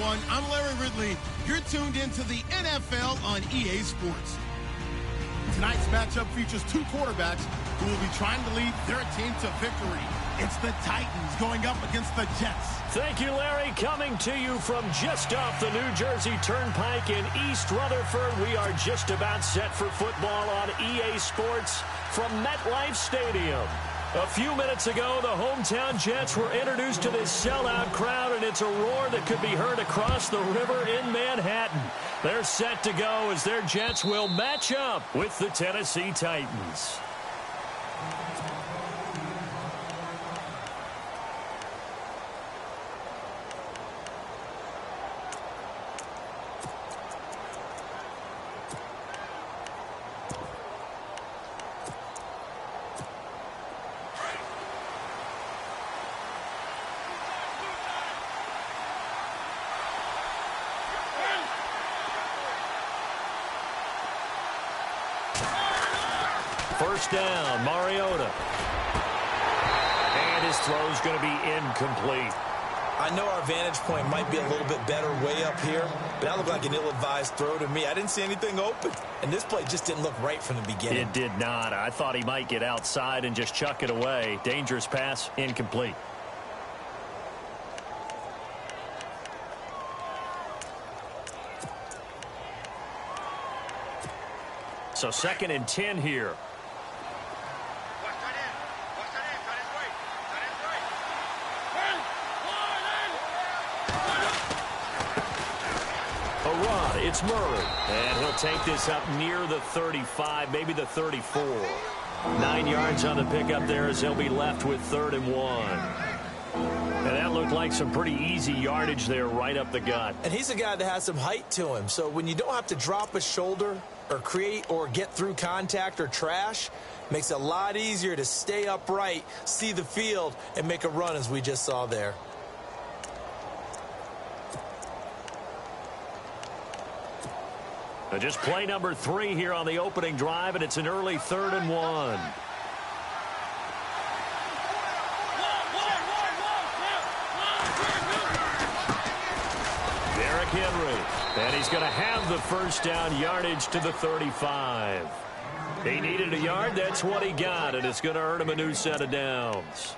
everyone. I'm Larry Ridley. You're tuned into the NFL on EA Sports. Tonight's matchup features two quarterbacks who will be trying to lead their team to victory. It's the Titans going up against the Jets. Thank you, Larry. Coming to you from just off the New Jersey Turnpike in East Rutherford. We are just about set for football on EA Sports from MetLife Stadium. A few minutes ago, the hometown Jets were introduced to this sellout crowd, and it's a roar that could be heard across the river in Manhattan. They're set to go as their Jets will match up with the Tennessee Titans. First down, Mariota. And his throw's going to be incomplete. I know our vantage point might be a little bit better way up here, but that looked like an ill-advised throw to me. I didn't see anything open, and this play just didn't look right from the beginning. It did not. I thought he might get outside and just chuck it away. Dangerous pass, incomplete. So 2nd and 10 here. It's Murray, and he'll take this up near the 35, maybe the 34. 9 yards on the pickup there as he'll be left with 3rd and 1. And that looked like some pretty easy yardage there right up the gut. And he's a guy that has some height to him, so when you don't have to drop a shoulder or create or get through contact or trash, makes it a lot easier to stay upright, see the field, and make a run as we just saw there. Just play number 3 here on the opening drive, and it's an early 3rd and 1. Derrick Henry, and he's going to have the first down yardage to the 35. He needed a yard, that's what he got, and it's going to earn him a new set of downs.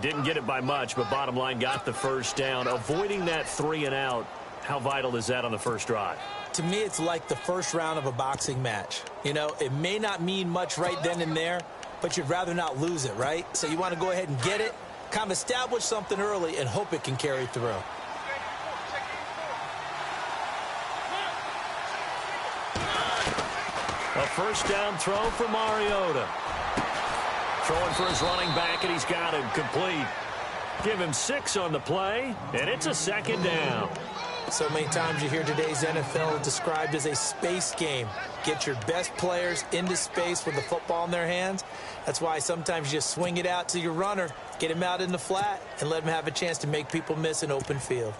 Didn't get it by much, but bottom line got the first down. Avoiding that 3 and out, how vital is that on the first drive? To me, it's like the first round of a boxing match. You know, it may not mean much right then and there, but you'd rather not lose it, right? So you want to go ahead and get it, kind of establish something early, and hope it can carry through. A first down throw for Mariota. Throwing for his running back, and he's got him complete. Give him 6 on the play, and it's a 2nd down. So many times you hear today's NFL described as a space game. Get your best players into space with the football in their hands. That's why sometimes you just swing it out to your runner, get him out in the flat, and let him have a chance to make people miss an open field.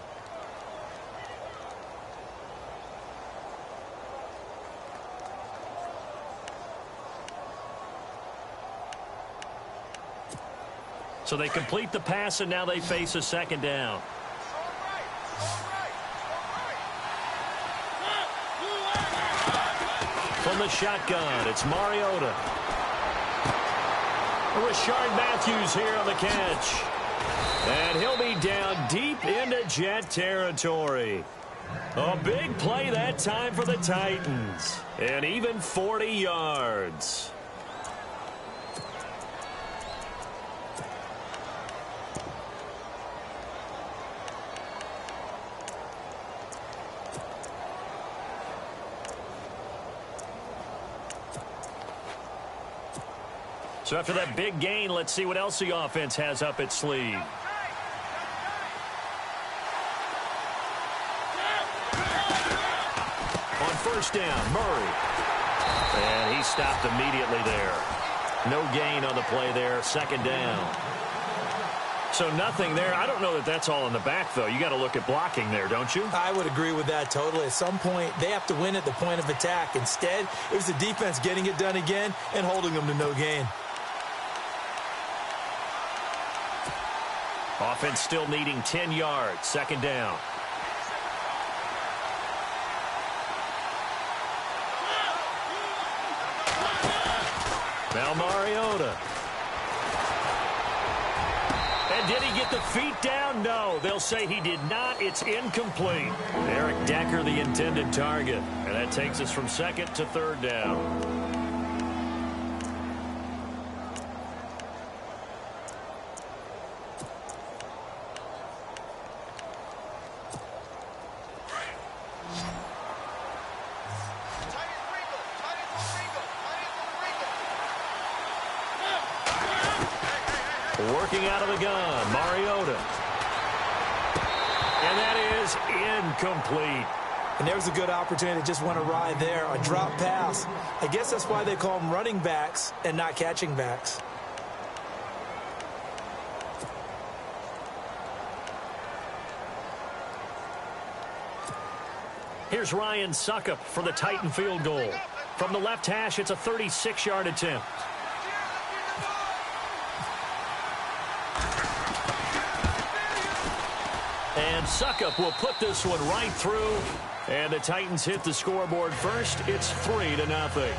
So they complete the pass, and now they face a 2nd down. From the shotgun, it's Mariota. Rashard Matthews here on the catch. And he'll be down deep into Jet territory. A big play that time for the Titans. And even 40 yards. So after that big gain, let's see what else the offense has up its sleeve. On first down, Murray. And he stopped immediately there. No gain on the play there, 2nd down. So nothing there. I don't know that that's all in the back, though. You got to look at blocking there, don't you? I would agree with that totally. At some point, they have to win at the point of attack. Instead, it was the defense getting it done again and holding them to no gain. Offense still needing 10 yards, 2nd down. Now Mariota. And did he get the feet down? No, they'll say he did not. It's incomplete. Eric Decker, the intended target. And that takes us from second to third down. Working out of the gun, Mariota. And that is incomplete. And there's a good opportunity to just went awry there, a drop pass. I guess that's why they call them running backs and not catching backs. Here's Ryan Suckup for the Titan field goal. From the left hash, it's a 36-yard attempt. And Suckup will put this one right through. And the Titans hit the scoreboard first. It's 3-0.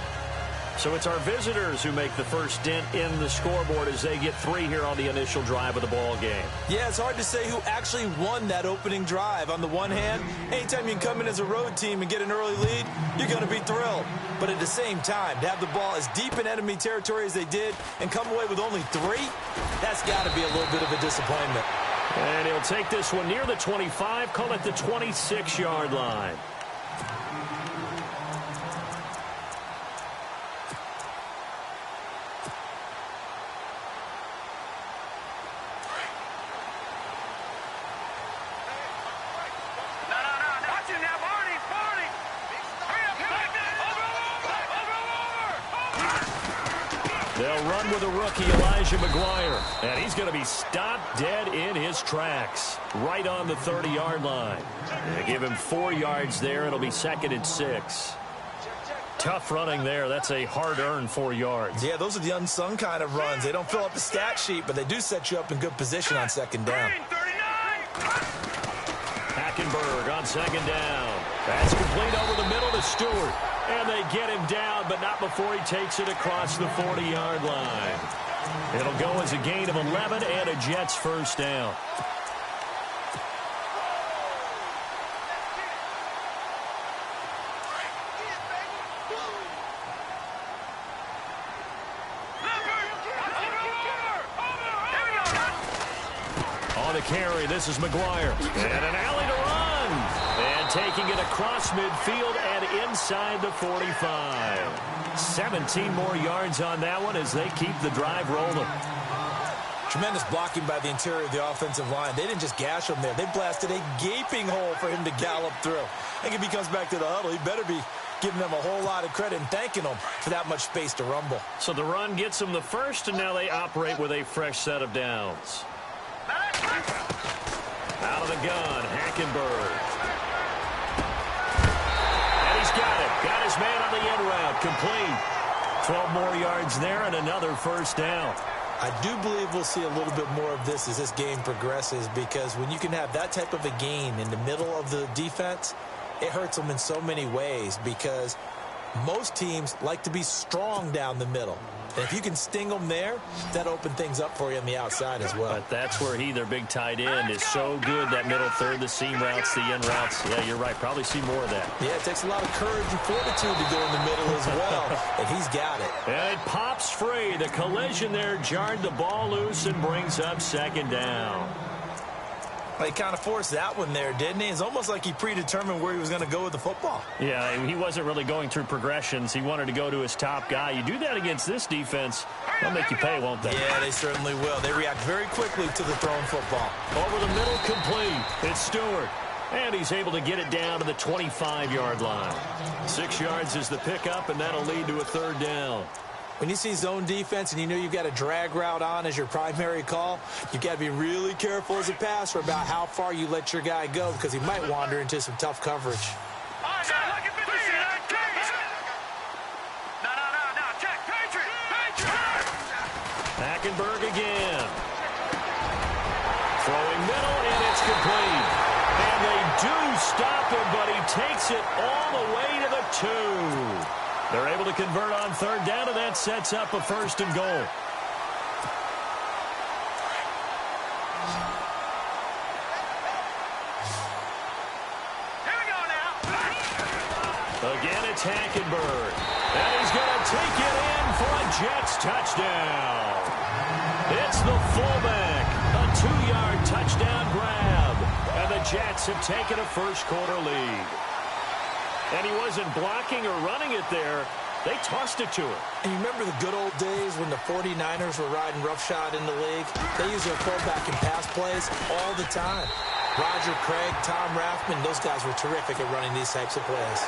So it's our visitors who make the first dent in the scoreboard as they get 3 here on the initial drive of the ball game. Yeah, it's hard to say who actually won that opening drive. On the one hand, anytime you can come in as a road team and get an early lead, you're going to be thrilled. But at the same time, to have the ball as deep in enemy territory as they did and come away with only 3, that's got to be a little bit of a disappointment. And he'll take this one near the 25, call it the 26-yard line. They'll run with a rookie, Elijah McGuire. And he's going to be stopped dead in his tracks. Right on the 30-yard line. They give him 4 yards there. It'll be 2nd and 6. Tough running there. That's a hard-earned 4 yards. Yeah, those are the unsung kind of runs. They don't fill up the stat sheet, but they do set you up in good position on 2nd down. Hackenberg on 2nd down. That's complete over the middle to Stewart. And they get him down, but not before he takes it across the 40-yard line. It'll go as a gain of 11 and a Jets first down. On the carry, this is McGuire. And an alley to run. And taking it across midfield and inside the 45. 17 more yards on that one as they keep the drive rolling. Tremendous blocking by the interior of the offensive line. They didn't just gash him there. They blasted a gaping hole for him to gallop through. I think if he comes back to the huddle, he better be giving them a whole lot of credit and thanking them for that much space to rumble. So the run gets them the first, and now they operate with a fresh set of downs. Out of the gun, Hackenberg. And he's got it. Got his man on the end route. Complete. 12 more yards there and another first down. I do believe we'll see a little bit more of this as this game progresses, because when you can have that type of a gain in the middle of the defense, it hurts them in so many ways, because most teams like to be strong down the middle. And if you can sting them there, that opens things up for you on the outside as well. But that's where he, their big tight end, is so good, that middle third, the seam routes, the end routes. Yeah, you're right. Probably see more of that. Yeah, it takes a lot of courage and fortitude to go in the middle as well, and he's got it. And it pops free. The collision there jarred the ball loose and brings up 2nd down. He kind of forced that one there, didn't he? It's almost like he predetermined where he was going to go with the football. Yeah, he wasn't really going through progressions. He wanted to go to his top guy. You do that against this defense, they'll make you pay, won't they? Yeah, they certainly will. They react very quickly to the thrown football. Over the middle, complete. It's Stewart. And he's able to get it down to the 25-yard line. 6 yards is the pickup, and that'll lead to a 3rd down. When you see zone defense and you know you've got a drag route on as your primary call, you've got to be really careful as a passer about how far you let your guy go, because he might wander into some tough coverage. Hackenberg again. Throwing middle, and it's complete. And they do stop him, but he takes it all the way to the 2. They're able to convert on third down, and that sets up a 1st and goal. Here we go now. Again, it's Hackenberg. And he's going to take it in for a Jets touchdown. It's the fullback. A 2-yard touchdown grab. And the Jets have taken a first-quarter lead. And he wasn't blocking or running it there. They tossed it to him. And you remember the good old days when the 49ers were riding roughshod in the league? They use their fullback in pass plays all the time. Roger Craig, Tom Rathman, those guys were terrific at running these types of plays.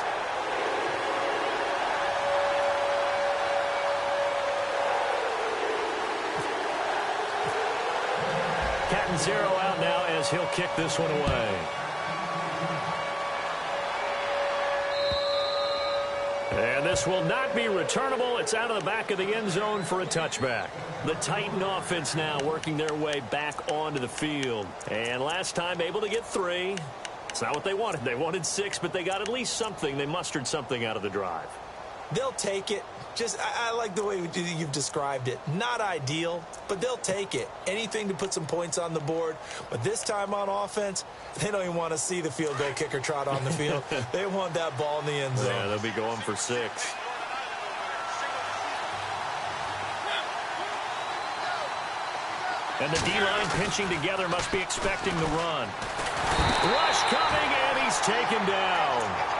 Cat and zero out now as he'll kick this one away. And this will not be returnable. It's out of the back of the end zone for a touchback. The Titan offense now working their way back onto the field. And last time able to get 3. It's not what they wanted. They wanted 6, but they got at least something. They mustered something out of the drive. They'll take it. I like the way you've described it. Not ideal, but they'll take it. Anything to put some points on the board. But this time on offense, they don't even want to see the field goal kicker trot on the field. They want that ball in the end zone. Yeah, they'll be going for 6. And the D-line pinching together must be expecting the run. Rush coming, and he's taken down.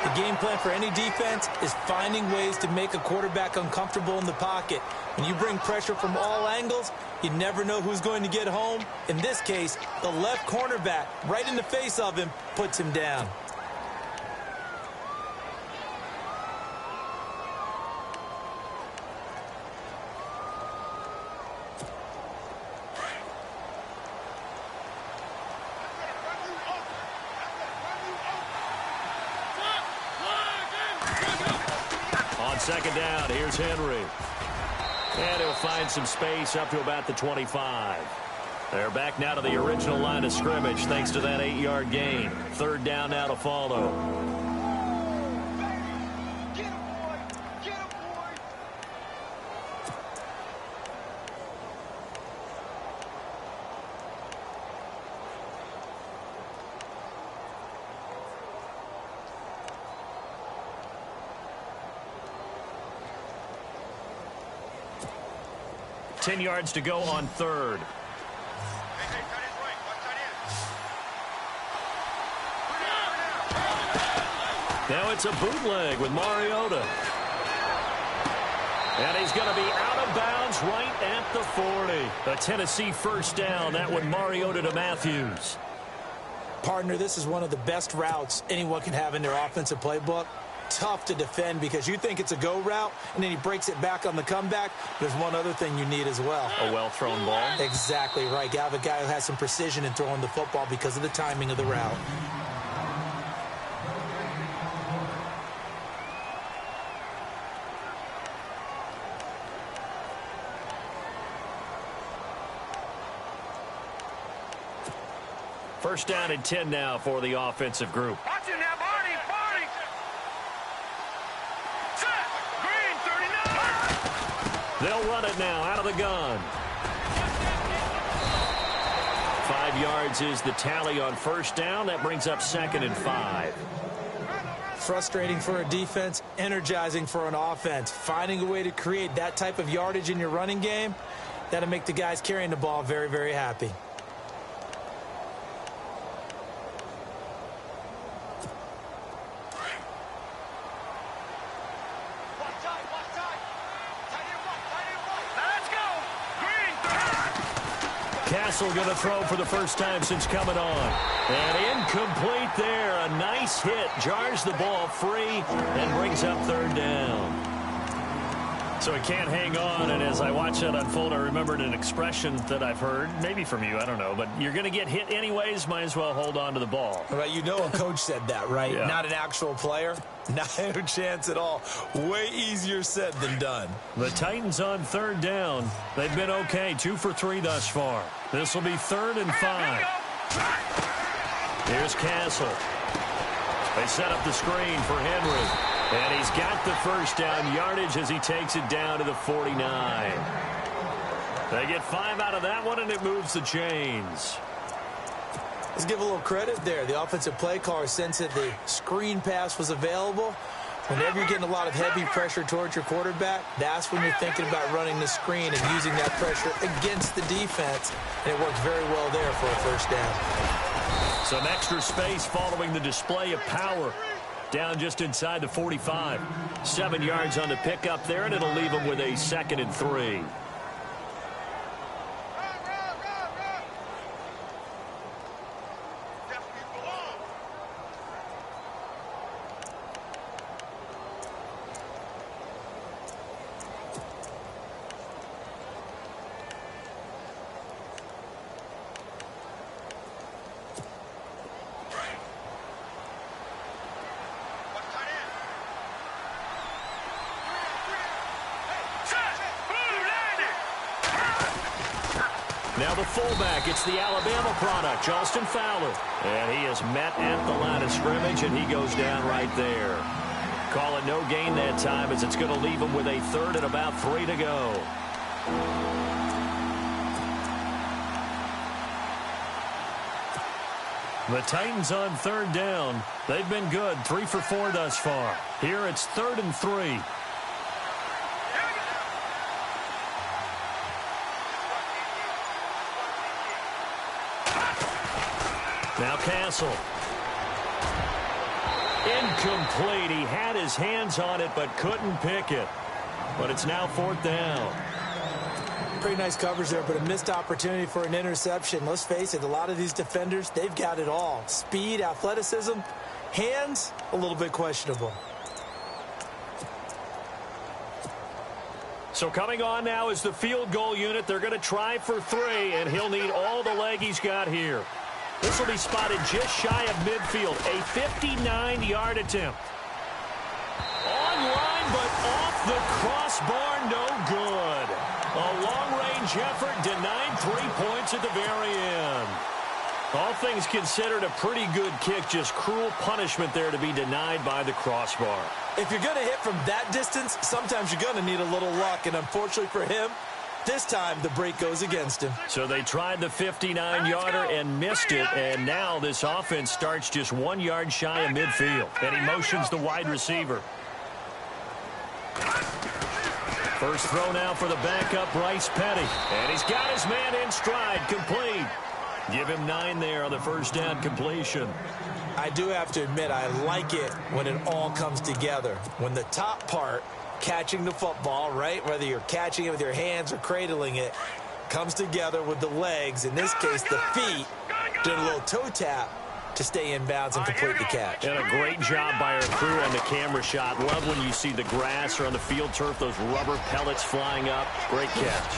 The game plan for any defense is finding ways to make a quarterback uncomfortable in the pocket. When you bring pressure from all angles, you never know who's going to get home. In this case, the left cornerback, right in the face of him, puts him down. Second down, here's Henry. And he'll find some space up to about the 25. They're back now to the original line of scrimmage thanks to that 8-yard gain. Third down now to follow. Get him, boy. Get him, boy. Ten yards to go on third. Hey, cut his right. Watch that in. Now it's a bootleg with Mariota. And he's going to be out of bounds right at the 40. A Tennessee first down. That one Mariota to Matthews. Partner, this is one of the best routes anyone can have in their offensive playbook. Tough to defend because you think it's a go route, and then he breaks it back on the comeback. There's one other thing you need as well. A well-thrown ball. Exactly right. You have a guy who has some precision in throwing the football because of the timing of the route. First down and 10 now for the offensive group. Watch him now, Barney. Barney. Set. Green, 39. They'll run it now out of the gun. 5 yards is the tally on first down. That brings up 2nd and 5. Frustrating for a defense, energizing for an offense. Finding a way to create that type of yardage in your running game, that'll make the guys carrying the ball very, very happy. Castle going to throw for the first time since coming on. And incomplete there. A nice hit. Jars the ball free and brings up third down. So he can't hang on, and as I watch that unfold, I remembered an expression that I've heard, maybe from you, I don't know, but you're going to get hit anyways, might as well hold on to the ball. Well, you know a coach said that, right? Yeah. Not an actual player. Not a chance at all. Way easier said than done. The Titans on third down. They've been okay, 2 for 3 thus far. This will be 3rd and 5. Here's Castle. They set up the screen for Henry. And he's got the first down yardage as he takes it down to the 49. They get 5 out of that one, and it moves the chains. Let's give a little credit there. The offensive play caller sensed that the screen pass was available. Whenever you're getting a lot of heavy pressure towards your quarterback, that's when you're thinking about running the screen and using that pressure against the defense. And it worked very well there for a first down. Some extra space following the display of power. Down just inside the 45. 7 yards on the pickup there, and it'll leave them with a 2nd and 3. Now the fullback, it's the Alabama product, Charleston Fowler. And he is met at the line of scrimmage, and he goes down right there. Call it no gain that time, as it's going to leave him with a 3rd and about 3 to go. The Titans on 3rd down. They've been good, 3 for 4 thus far. Here it's 3rd and 3. Now Castle. Incomplete. He had his hands on it but couldn't pick it. But it's now 4th down. Pretty nice coverage there, but a missed opportunity for an interception. Let's face it, a lot of these defenders, they've got it all. Speed, athleticism, hands, a little bit questionable. So coming on now is the field goal unit. They're going to try for 3, and he'll need all the leg he's got here. This will be spotted just shy of midfield. A 59-yard attempt. Online, but off the crossbar, no good. A long-range effort denied 3 points at the very end. All things considered, a pretty good kick. Just cruel punishment there to be denied by the crossbar. If you're going to hit from that distance, sometimes you're going to need a little luck. And unfortunately for him, this time the break goes against him. So they tried the 59-yarder and missed it. And now this offense starts just 1 yard shy of midfield. And he motions the wide receiver. First throw now for the backup, Bryce Petty. And he's got his man in stride, complete. Give him 9 there on the first down completion. I do have to admit, I like it when it all comes together. When the top part, catching the football, right, whether you're catching it with your hands or cradling it, comes together with the legs, in this case the feet, doing a little toe tap to stay in bounds and complete the catch. And a great job by our crew on the camera shot. Love when you see the grass or on the field turf, those rubber pellets flying up. Great catch.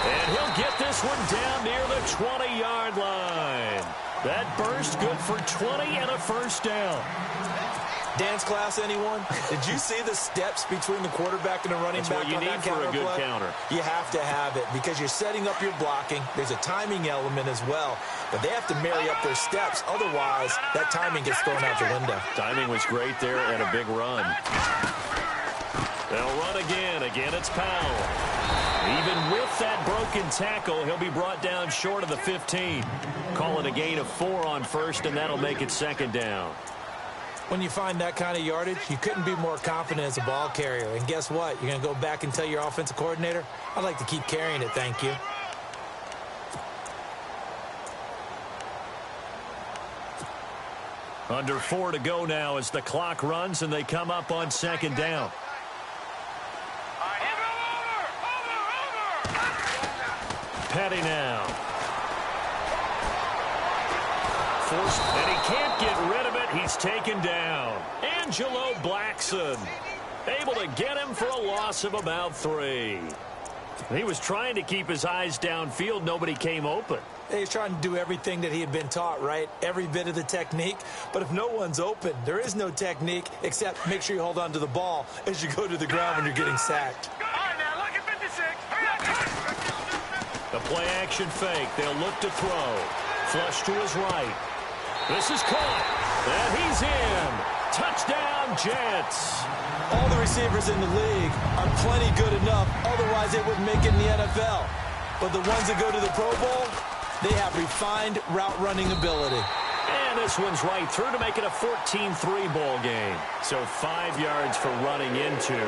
And he'll get this one down near the 20-yard line. That burst good for 20 and a first down. Dance class, anyone? Did you see the steps between the quarterback and the running back on that counter play? That's what you need for a good counter. You have to have it because you're setting up your blocking. There's a timing element as well, but they have to marry up their steps. Otherwise, that timing gets thrown out the window. Timing was great there and a big run. They'll run again. Again, it's Powell. Even with that broken tackle, he'll be brought down short of the 15. Call it a gain of 4 on first, and that'll make it 2nd down. When you find that kind of yardage, you couldn't be more confident as a ball carrier. And guess what? You're going to go back and tell your offensive coordinator, I'd like to keep carrying it, thank you. Under 4 to go now as the clock runs, and they come up on 2nd down. Petty now. Forced, and he can't get rid of it. He's taken down. Angelo Blackson able to get him for a loss of about 3. He was trying to keep his eyes downfield. Nobody came open. He's trying to do everything that he had been taught, right? Every bit of the technique. But if no one's open, there is no technique except make sure you hold on to the ball as you go to the ground when you're getting sacked. The play action fake. They'll look to throw. Flush to his right. This is caught. And he's in. Touchdown, Jets. All the receivers in the league are plenty good enough. Otherwise, they wouldn't make it in the NFL. But the ones that go to the Pro Bowl, they have refined route running ability. And this one's right through to make it a 14-3 ball game. So 5 yards for running into.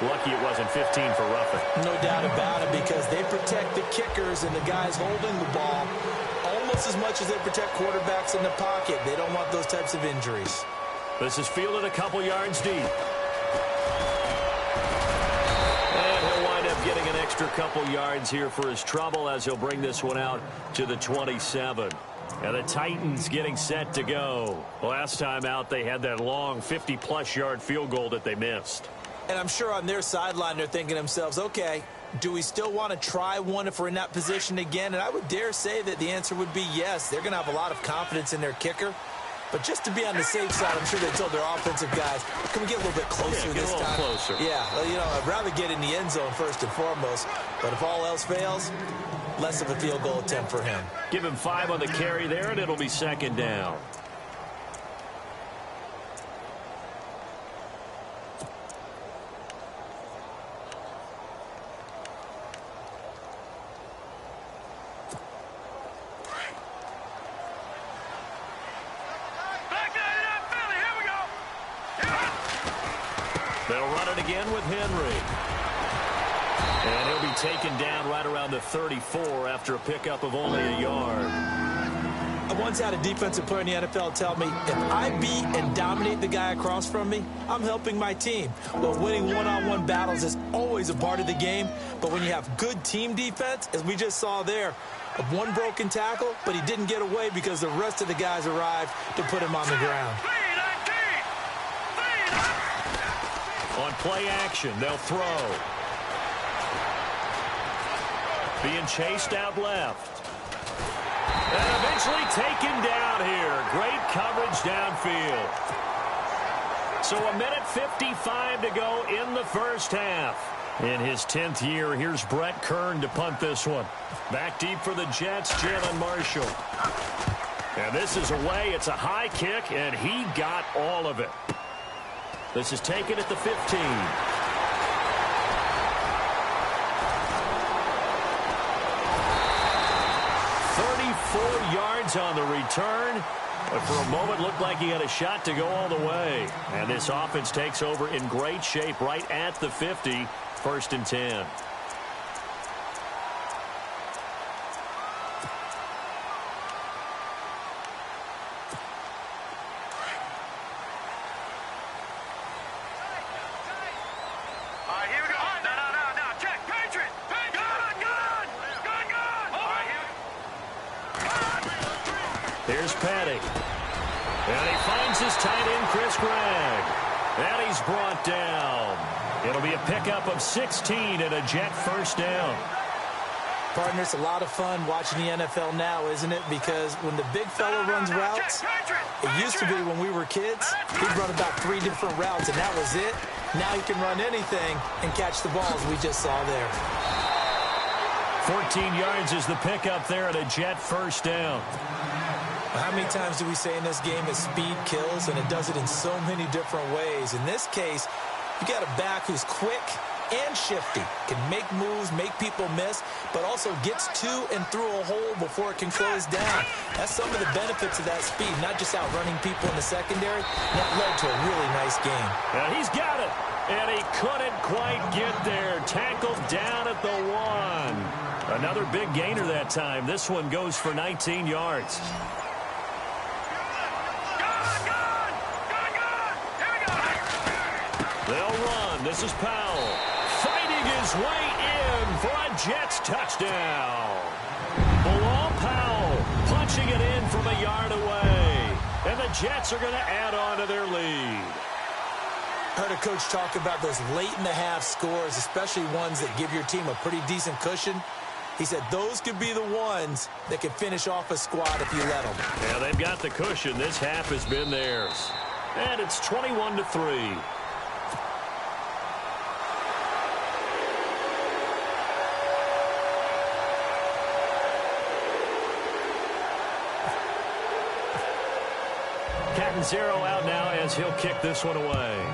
Lucky it wasn't 15 for roughing. No doubt about it, because they protect the kickers and the guys holding the ball almost as much as they protect quarterbacks in the pocket. They don't want those types of injuries. This is fielded a couple yards deep. And he'll wind up getting an extra couple yards here for his trouble as he'll bring this one out to the 27. And the Titans getting set to go. Last time out, they had that long 50-plus yard field goal that they missed. And I'm sure on their sideline, they're thinking to themselves, okay, do we still want to try one if we're in that position again? And I would dare say that the answer would be yes. They're going to have a lot of confidence in their kicker. But just to be on the safe side, I'm sure they told their offensive guys, can we get a little bit closer this time? Closer. Yeah, well, you know, I'd rather get in the end zone first and foremost. But if all else fails, less of a field goal attempt for him. Give him 5 on the carry there, and it'll be second down. They'll run it again with Henry. And he'll be taken down right around the 34 after a pickup of only a yard. I once had a defensive player in the NFL tell me, if I beat and dominate the guy across from me, I'm helping my team. Well, winning one-on-one battles is always a part of the game, but when you have good team defense, as we just saw there, of one broken tackle, but he didn't get away because the rest of the guys arrived to put him on the ground. On play action, they'll throw. Being chased out left. And eventually taken down here. Great coverage downfield. So 1:55 to go in the first half. In his 10th year, here's Brett Kern to punt this one. Back deep for the Jets, Jalen Marshall. And this is away. It's a high kick, and he got all of it. This is taken at the 15. 34 yards on the return. But for a moment, looked like he had a shot to go all the way. And this offense takes over in great shape right at the 50. 1st and 10. Here's Petty. And he finds his tight end, Chris Gregg. And he's brought down. It'll be a pickup of 16 and a Jet first down. Partner, it's a lot of fun watching the NFL now, isn't it? Because when the big fella runs routes, it used to be when we were kids, he'd run about 3 different routes, and that was it. Now he can run anything and catch the balls we just saw there. 14 yards is the pickup there at a Jet first down. How many times do we say in this game that speed kills, and it does it in so many different ways? In this case, you got a back who's quick and shifty, can make moves, make people miss, but also gets to and through a hole before it can close down. That's some of the benefits of that speed, not just outrunning people in the secondary. That led to a really nice game. And he's got it, and he couldn't quite get there. Tackled down at the 1. Another big gainer that time. This one goes for 19 yards. They'll run. This is Powell. Fighting his way in for a Jets touchdown. Bilal Powell punching it in from a yard away. And the Jets are going to add on to their lead. Heard a coach talk about those late-in-the-half scores, especially ones that give your team a pretty decent cushion. He said those could be the ones that can finish off a squad if you let them. Yeah, they've got the cushion. This half has been theirs. And it's 21-3. Titans zero out now as he'll kick this one away.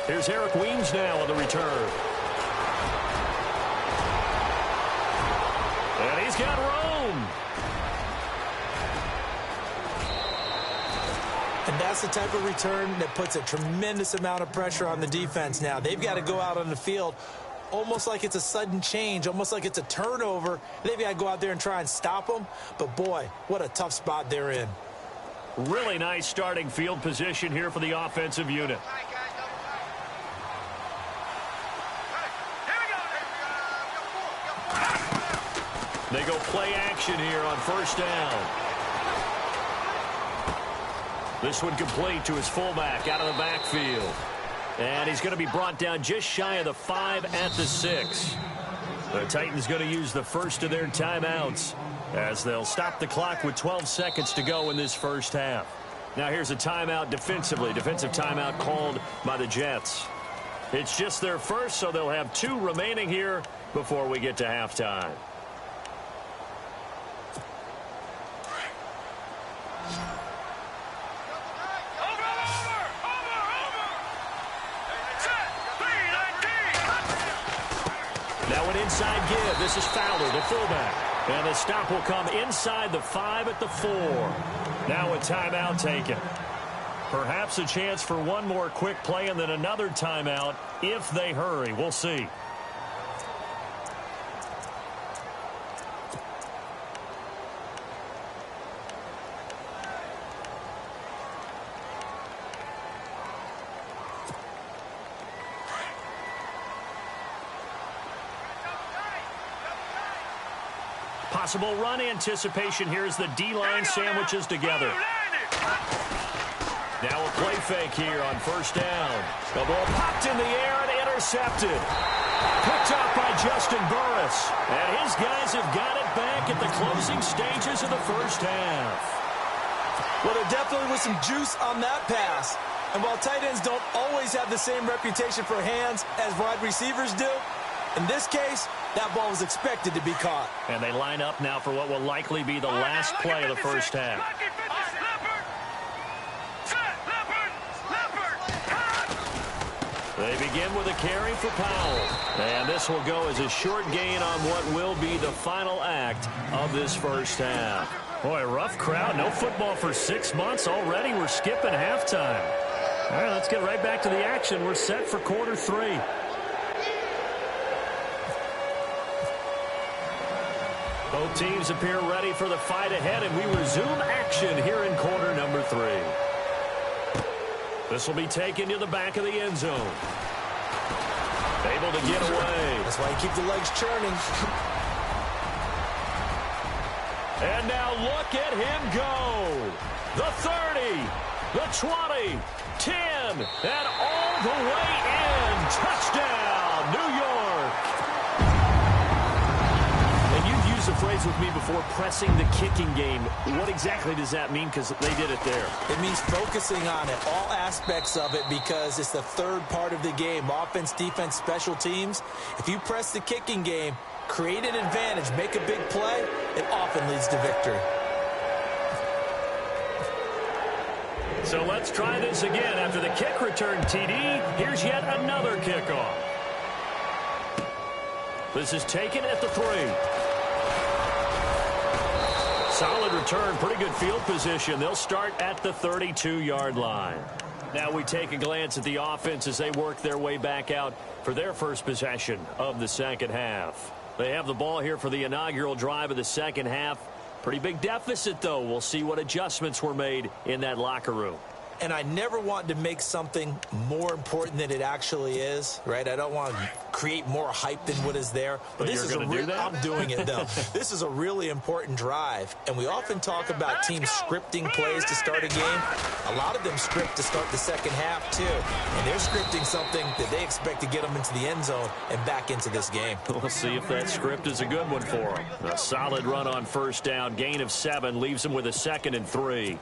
Here's Eric Weems now on the return. And he's got room. And that's the type of return that puts a tremendous amount of pressure on the defense now. They've got to go out on the field almost like it's a sudden change, almost like it's a turnover. They've got to go out there and try and stop them. But, boy, what a tough spot they're in. Really nice starting field position here for the offensive unit. They go play action here on first down. This one complete to his fullback out of the backfield. And he's going to be brought down just shy of the 5 at the 6. The Titans going to use the first of their timeouts as they'll stop the clock with 12 seconds to go in this first half. Now here's a timeout defensively. Defensive timeout called by the Jets. It's just their first, so they'll have 2 remaining here before we get to halftime. Now an inside give. This is Fowler, the fullback. And the stop will come inside the 5 at the 4. Now a timeout taken. Perhaps a chance for one more quick play and then another timeout if they hurry. We'll see. Possible run anticipation here as the D-line sandwiches together. Now a play fake here on first down. The ball popped in the air and intercepted. Picked off by Justin Burris. And his guys have got it back at the closing stages of the first half. Well, there definitely was some juice on that pass. And while tight ends don't always have the same reputation for hands as wide receivers do, in this case, that ball was expected to be caught. And they line up now for what will likely be the last play of the first half. They begin with a carry for Powell. And this will go as a short gain on what will be the final act of this first half. Boy, rough crowd. No football for 6 months already. We're skipping halftime. All right, let's get right back to the action. We're set for quarter 3. Both teams appear ready for the fight ahead, and we resume action here in quarter number 3. This will be taken to the back of the end zone. Able to get away. That's why you keep the legs churning. And now look at him go. The 30, the 20, 10, and all the way in. Touchdown, New York. And you've used the phrase with me before, pressing the kicking game. What exactly does that mean? Because they did it there. It means focusing on it, all aspects of it, because it's the third part of the game. Offense, defense, special teams. If you press the kicking game, create an advantage, make a big play, it often leads to victory. So let's try this again. After the kick return TD, here's yet another kickoff. This is taken at the 3. Solid return, pretty good field position. They'll start at the 32-yard line. Now we take a glance at the offense as they work their way back out for their first possession of the second half. They have the ball here for the inaugural drive of the second half. Pretty big deficit, though. We'll see what adjustments were made in that locker room. And I never want to make something more important than it actually is, right? I don't want to create more hype than what is there. But this is a do that? I'm doing it, though. This is a really important drive. And we often talk about teams scripting plays to start a game. A lot of them script to start the second half, too. And they're scripting something that they expect to get them into the end zone and back into this game. We'll see if that script is a good one for them. A solid run on first down. Gain of 7 leaves them with a 2nd and 3.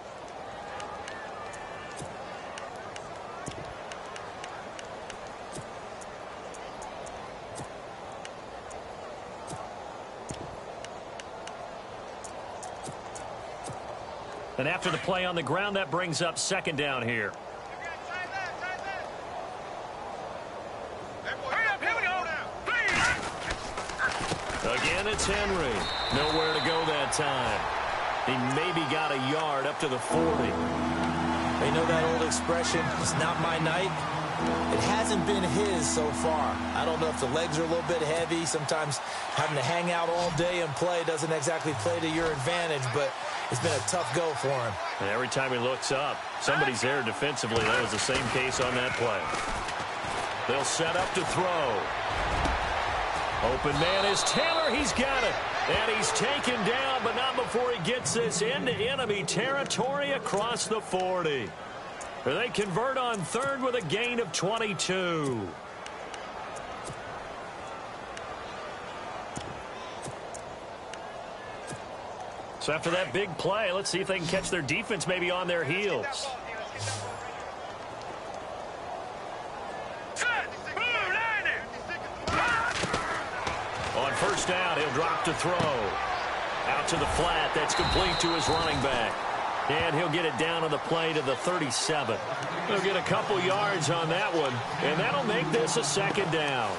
And after the play on the ground, that brings up second down here. Again, it's Henry. Nowhere to go that time. He maybe got a yard up to the 40. They know that old expression, it's not my night. It hasn't been his so far. I don't know if the legs are a little bit heavy. Sometimes having to hang out all day and play doesn't exactly play to your advantage, but it's been a tough go for him. And every time he looks up, somebody's there defensively. That was the same case on that play. They'll set up to throw. Open man is Taylor. He's got it. And he's taken down, but not before he gets this into enemy territory across the 40. They convert on third with a gain of 22. So after that big play, let's see if they can catch their defense maybe on their heels. On first down, he'll drop to throw. Out to the flat. That's complete to his running back. And he'll get it down on the play to the 37. He'll get a couple yards on that one, and that'll make this a second down.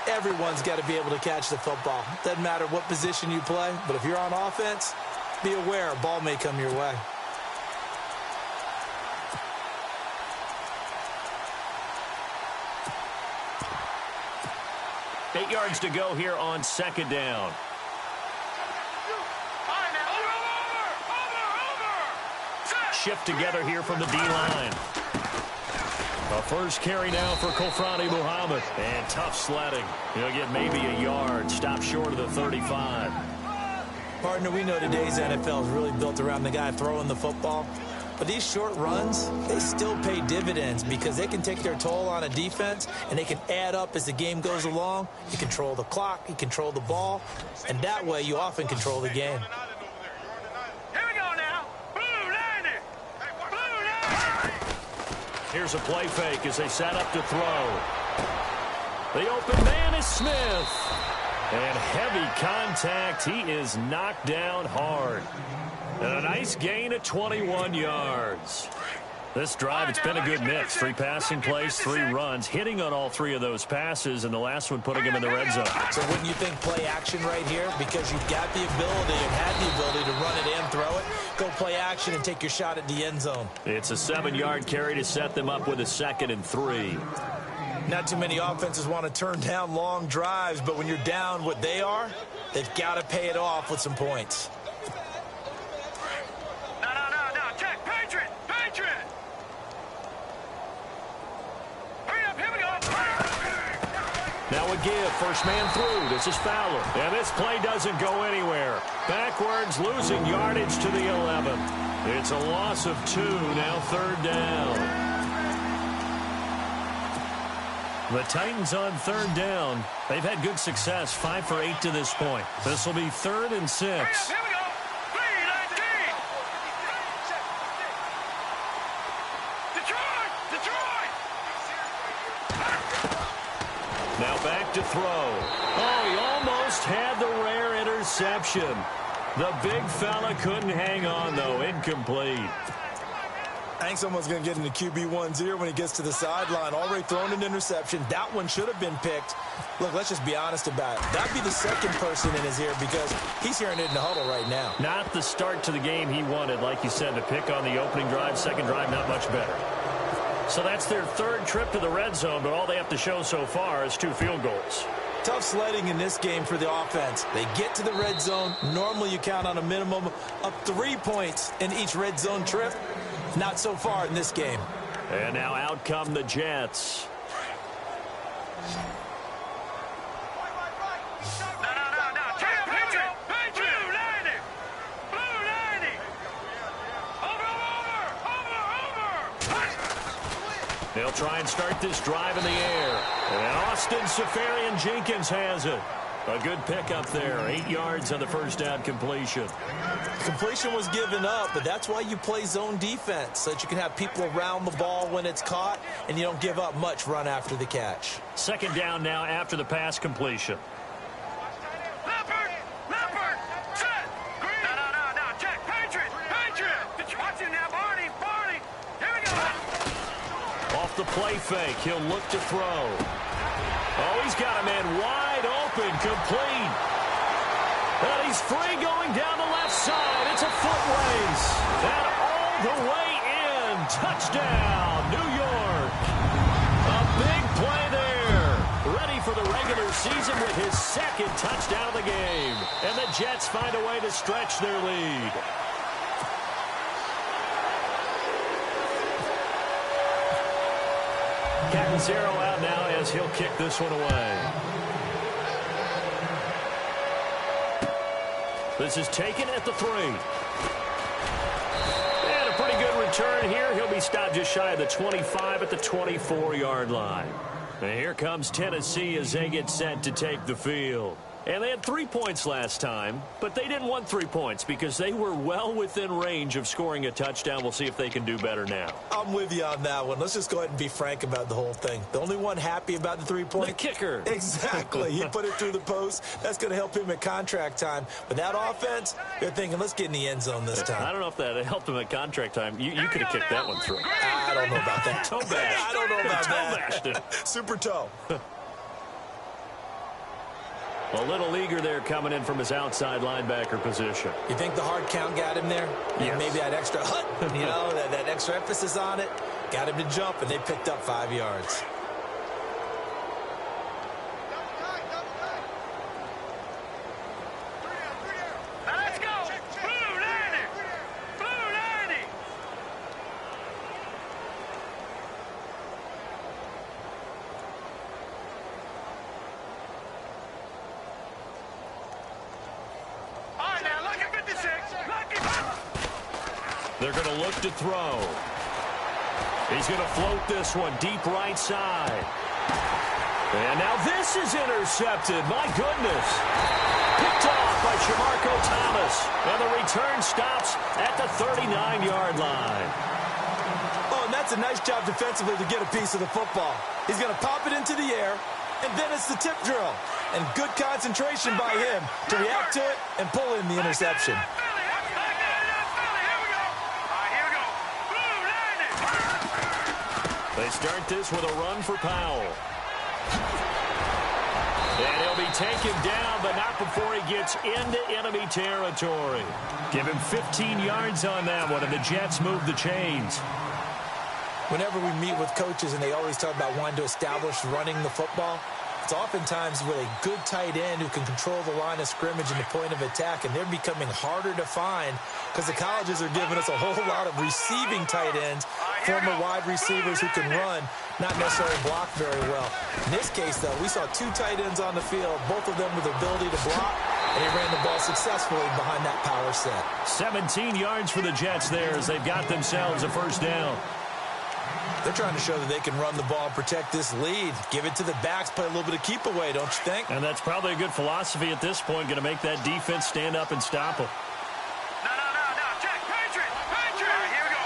Everyone's got to be able to catch the football. Doesn't matter what position you play, but if you're on offense, be aware a ball may come your way. Eight yards to go here on second down. Shift together here from the D-line. A first carry now for Kofrani Muhammad. And tough sledding. He'll get maybe a yard. Stop short of the 35. Partner, we know today's NFL is really built around the guy throwing the football. But these short runs, they still pay dividends because they can take their toll on a defense and they can add up as the game goes along. You control the clock, you control the ball, and that way you often control the game. Here's a play fake as they set up to throw. The open man is Smith. And heavy contact. He is knocked down hard. And a nice gain of 21 yards. This drive, it's been a good mix. 3 passing plays, 3 runs, hitting on all 3 of those passes, and the last one putting him in the red zone. So wouldn't you think play action right here? Because you've got the ability and had the ability to run it and throw it. Go play action and take your shot at the end zone. It's a 7-yard carry to set them up with a 2nd and 3. Not too many offenses want to turn down long drives, but when you're down what they are, they've got to pay it off with some points. Now a give, first man through. This is Fowler. And this play doesn't go anywhere. Backwards, losing yardage to the 11. It's a loss of 2, now 3rd down. The Titans on 3rd down. They've had good success, 5 for 8 to this point. This will be 3rd and 6. Now back to throw. Oh, he almost had the rare interception. The big fella couldn't hang on, though. Incomplete. I think someone's going to get into QB1-0 when he gets to the sideline. Already thrown an interception. That one should have been picked. Look, let's just be honest about it. That'd be the second person in his ear because he's hearing it in the huddle right now. Not the start to the game he wanted, like you said, to pick on the opening drive. Second drive, not much better. So that's their 3rd trip to the red zone, but all they have to show so far is 2 field goals. Tough sledding in this game for the offense. They get to the red zone. Normally you count on a minimum of 3 points in each red zone trip. Not so far in this game. And now out come the Jets. They'll try and start this drive in the air. And Austin Safarian-Jenkins has it. A good pickup there. 8 yards on the first down completion. Completion was given up, but that's why you play zone defense, so that you can have people around the ball when it's caught, and you don't give up much run after the catch. 2nd down now after the pass completion. Leopard! Set! Green! No, check! Patriot! off the play fake. He'll look to throw. Oh, he's got a man wide open, complete. And he's free going down the left side. It's a foot race. And all the way in. Touchdown, New York. A big play there. Ready for the regular season with his second touchdown of the game. And the Jets find a way to stretch their lead. Catanzaro out now as he'll kick this one away. This is taken at the 3. And a pretty good return here. He'll be stopped just shy of the 25 at the 24-yard line. And here comes Tennessee as they get set to take the field. And they had 3 points last time, but they didn't want 3 points because they were well within range of scoring a touchdown. We'll see if they can do better now. I'm with you on that one. Let's just go ahead and be frank about the whole thing. The only one happy about the 3-point? The kicker. Exactly. He put it through the post. That's going to help him at contract time. But that offense, they're thinking, let's get in the end zone this time. I don't know if that helped him at contract time. You could have kicked that one through. I don't know about that. Toe bash. I don't know about toe bashed it. Super toe. A little eager there coming in from his outside linebacker position. You think the hard count got him there? Yes. Maybe that extra that extra emphasis on it got him to jump, and they picked up 5 yards. Now let's go. Blue 90. Blue 90. All right, now look at 56. They're going to look to throw. He's going to float this one deep right side. And now this is intercepted. My goodness. Picked off by Shamarko Thomas. And the return stops at the 39-yard line. Oh, and that's a nice job defensively to get a piece of the football. He's going to pop it into the air, and then it's the tip drill. And good concentration by him to react to it and pull in the interception. They start this with a run for Powell. And he'll be taken down, but not before he gets into enemy territory. Give him 15 yards on that one, and the Jets move the chains. Whenever we meet with coaches and they always talk about wanting to establish running the football, it's oftentimes with a good tight end who can control the line of scrimmage and the point of attack, and they're becoming harder to find because the colleges are giving us a whole lot of receiving tight ends, former wide receivers who can run, not necessarily block very well. In this case, though, we saw 2 tight ends on the field, both of them with the ability to block, and he ran the ball successfully behind that power set. 17 yards for the Jets there as they've got themselves a first down. They're trying to show that they can run the ball and protect this lead. Give it to the backs, play a little bit of keep away, don't you think? And that's probably a good philosophy at this point, going to make that defense stand up and stop them. No. Check. Patriot. Here we go.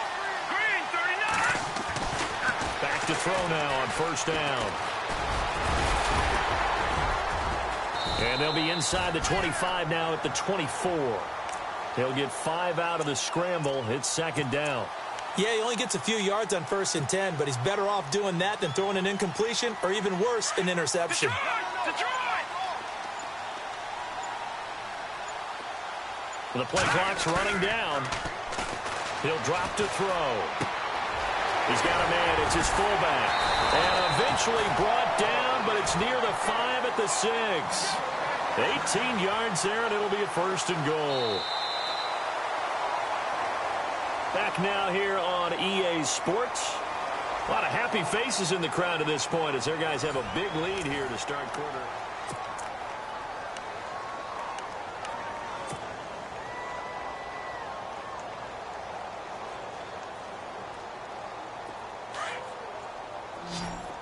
Green 39. Back to throw now on first down. And they'll be inside the 25 now at the 24. They'll get 5 out of the scramble. It's second down. Yeah, he only gets a few yards on 1st and 10, but he's better off doing that than throwing an incompletion or even worse, an interception. Detroit. The play clock's running down. He'll drop to throw. He's got a man. It's his fullback. And eventually brought down, but it's near the 5 at the 6. 18 yards there, and it'll be a 1st and goal. Back now here on EA Sports. A lot of happy faces in the crowd at this point as their guys have a big lead here to start quarter.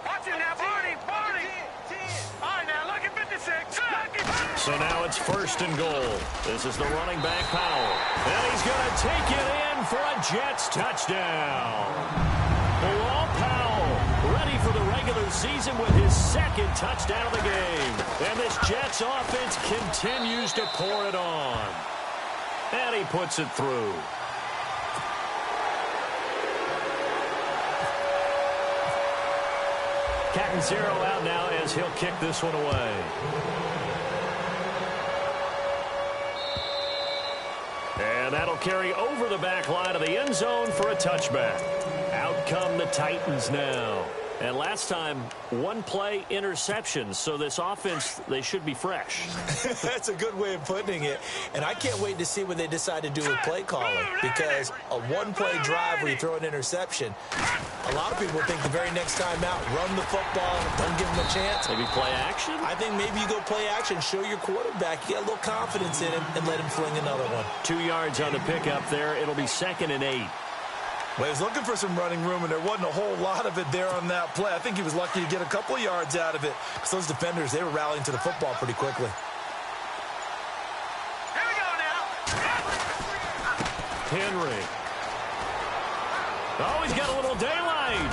Watch it now, Barney. All right, now look at 56. So now it's 1st and goal. This is the running back, Powell. And he's going to take it in for a Jets touchdown. Bilal Powell ready for the regular season with his 2nd touchdown of the game. And this Jets offense continues to pour it on. And he puts it through. Cat and zero out now as he'll kick this one away. And that'll carry over the back line of the end zone for a touchback. Out come the Titans now. And last time, one play interception. So this offense, they should be fresh. That's a good way of putting it. And I can't wait to see what they decide to do with play calling. Because a one-play drive where you throw an interception, a lot of people think the very next time out, run the football, don't give them a chance. Maybe play action? I think maybe you go play action, show your quarterback, you get a little confidence in him, and let him fling another one. 2 yards on the pickup there. It'll be 2nd and 8. Well, he was looking for some running room, and there wasn't a whole lot of it there on that play. I think he was lucky to get a couple of yards out of it because those defenders, they were rallying to the football pretty quickly. Here we go now. Henry. Oh, he's got a little daylight.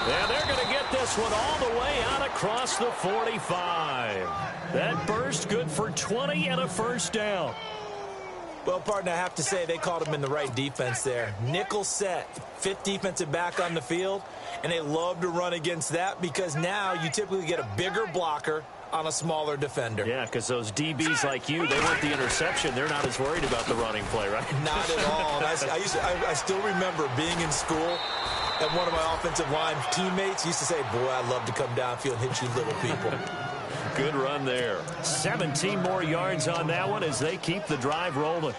And they're going to get this one all the way out across the 45. That burst good for 20 and a first down. Well, partner, I have to say they called him in the right defense there. Nickel set, 5th defensive back on the field, and they love to run against that because now you typically get a bigger blocker on a smaller defender. Yeah, because those DBs like you, they want the interception. They're not as worried about the running play, right? Not at all. I still remember being in school, and one of my offensive line teammates used to say, boy, I'd love to come downfield and hit you little people. Good run there. 17 more yards on that one as they keep the drive rolling.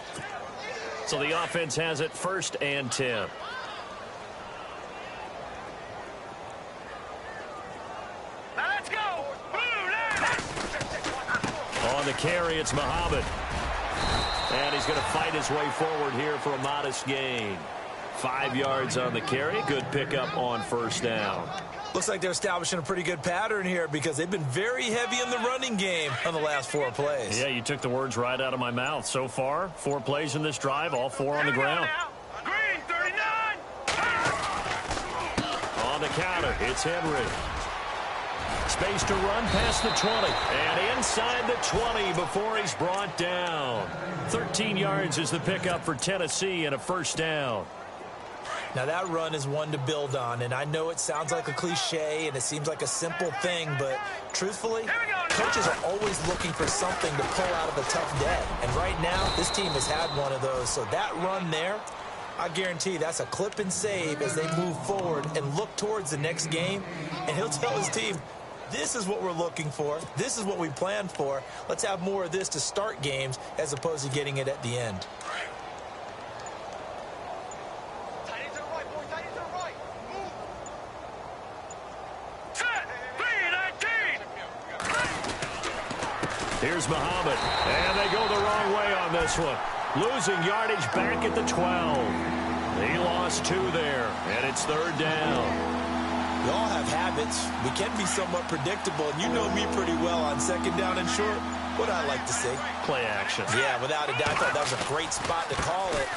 So the offense has it 1st and 10. Let's go. On the carry, it's Muhammad. And he's going to fight his way forward here for a modest gain. 5 yards on the carry. Good pickup on 1st down. Looks like they're establishing a pretty good pattern here because they've been very heavy in the running game on the last 4 plays. Yeah, you took the words right out of my mouth. So far, 4 plays in this drive, all 4 on the ground. Green 39. On the counter, it's Henry. Space to run past the 20. And inside the 20 before he's brought down. 13 yards is the pickup for Tennessee and a first down. Now, that run is one to build on, and I know it sounds like a cliche and it seems like a simple thing, but truthfully, coaches are always looking for something to pull out of a tough day. And right now, this team has had one of those. So that run there, I guarantee that's a clip and save as they move forward and look towards the next game. And he'll tell his team, this is what we're looking for. This is what we planned for. Let's have more of this to start games as opposed to getting it at the end. Here's Muhammad, and they go the wrong way on this one. Losing yardage back at the 12. He lost 2 there, and it's 3rd down. We all have habits. We can be somewhat predictable, and you know me pretty well on 2nd down and short. What I like to see. Play action. Yeah, without a doubt. I thought that was a great spot to call it.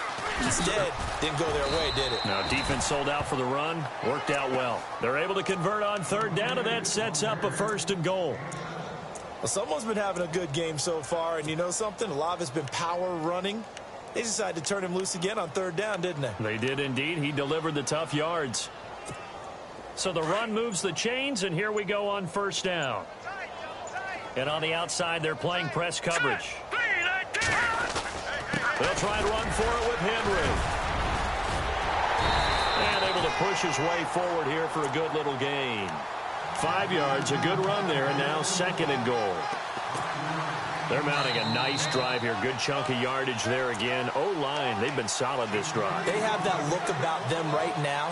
Instead, didn't go their way, did it? Now, defense sold out for the run. Worked out well. They're able to convert on 3rd down, and that sets up a 1st and goal. Well, someone's been having a good game so far, and you know something? A lot of it's been power running. They decided to turn him loose again on 3rd down, didn't they? They did indeed. He delivered the tough yards. So the run moves the chains, and here we go on 1st down. And on the outside, they're playing press coverage. They'll try and run for it with Henry. And able to push his way forward here for a good little gain. 5 yards, a good run there, and now 2nd and goal. They're mounting a nice drive here. Good chunk of yardage there again. O-line, they've been solid this drive. They have that look about them right now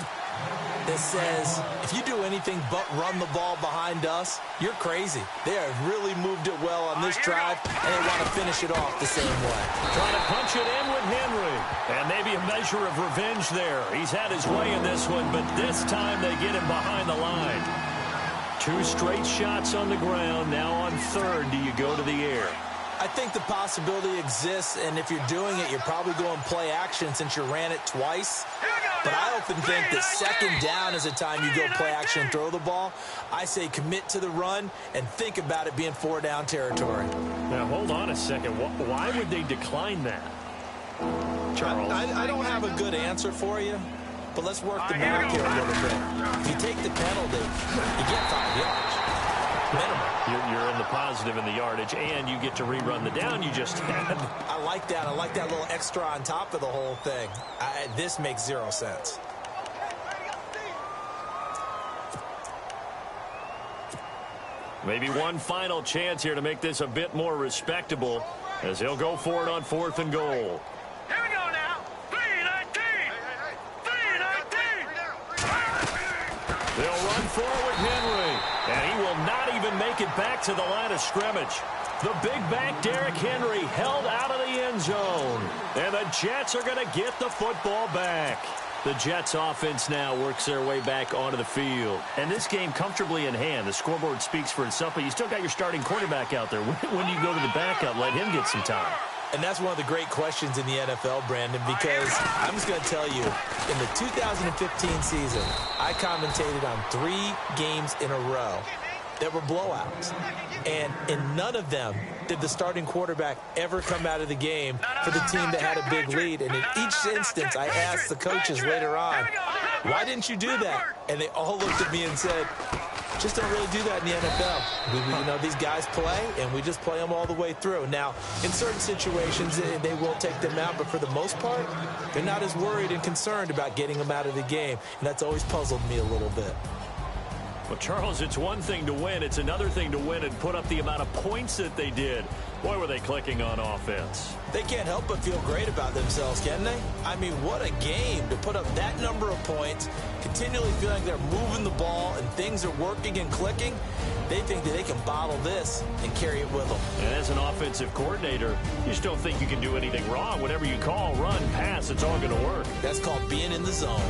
that says, if you do anything but run the ball behind us, you're crazy. They have really moved it well on this drive, and they want to finish it off the same way. Trying to punch it in with Henry. And maybe a measure of revenge there. He's had his way in this one, but this time they get him behind the line. 2 straight shots on the ground. Now on 3rd, do you go to the air? I think the possibility exists, and if you're doing it, you're probably going play action since you ran it twice. But I often think that 2nd down is the time you go play action and throw the ball. I say commit to the run and think about it being 4 down territory. Now, hold on a second. Why would they decline that, Charles? I don't have a good answer for you. but let's work the math here a little bit. If you take the penalty, you get 5 yards. Minimum. You're in the positive in the yardage, and you get to rerun the down you just had. I like that. I like that little extra on top of the whole thing. This makes 0 sense. Maybe one final chance here to make this a bit more respectable as he'll go for it on 4th and goal. Here we go now. 3-19. 3-19. They'll run forward Henry, and he will not even make it back to the line of scrimmage. The big back Derrick Henry held out of the end zone, and the Jets are going to get the football back. The Jets offense now works their way back onto the field. And this game comfortably in hand. The scoreboard speaks for itself, but you still got your starting quarterback out there. When do you go to the backup? Let him get some time. And that's one of the great questions in the NFL, Brandon, because I'm just going to tell you, in the 2015 season, I commentated on 3 games in a row that were blowouts. And in none of them did the starting quarterback ever come out of the game for the team that had a big lead. And in each instance, I asked the coaches later on, why didn't you do that? And they all looked at me and said, just don't really do that in the NFL. These guys play, and we just play them all the way through. Now, in certain situations, they will take them out, but for the most part, they're not as worried and concerned about getting them out of the game. And that's always puzzled me a little bit. Well, Charles, it's one thing to win. It's another thing to win and put up the amount of points that they did. Boy, were they clicking on offense. They can't help but feel great about themselves, can they? I mean, what a game to put up that number of points, continually feeling like they're moving the ball and things are working and clicking. They think that they can bottle this and carry it with them. And as an offensive coordinator, you just don't think you can do anything wrong. Whatever you call, run, pass, it's all going to work. That's called being in the zone.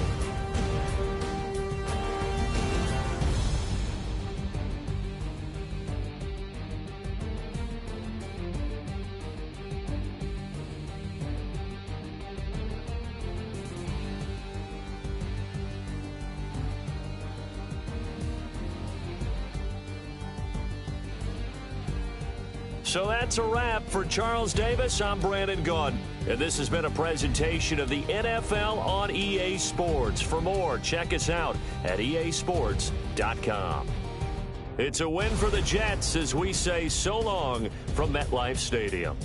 So that's a wrap for Charles Davis. I'm Brandon Gaudin, and this has been a presentation of the NFL on EA Sports. For more, check us out at easports.com. It's a win for the Jets as we say so long from MetLife Stadium.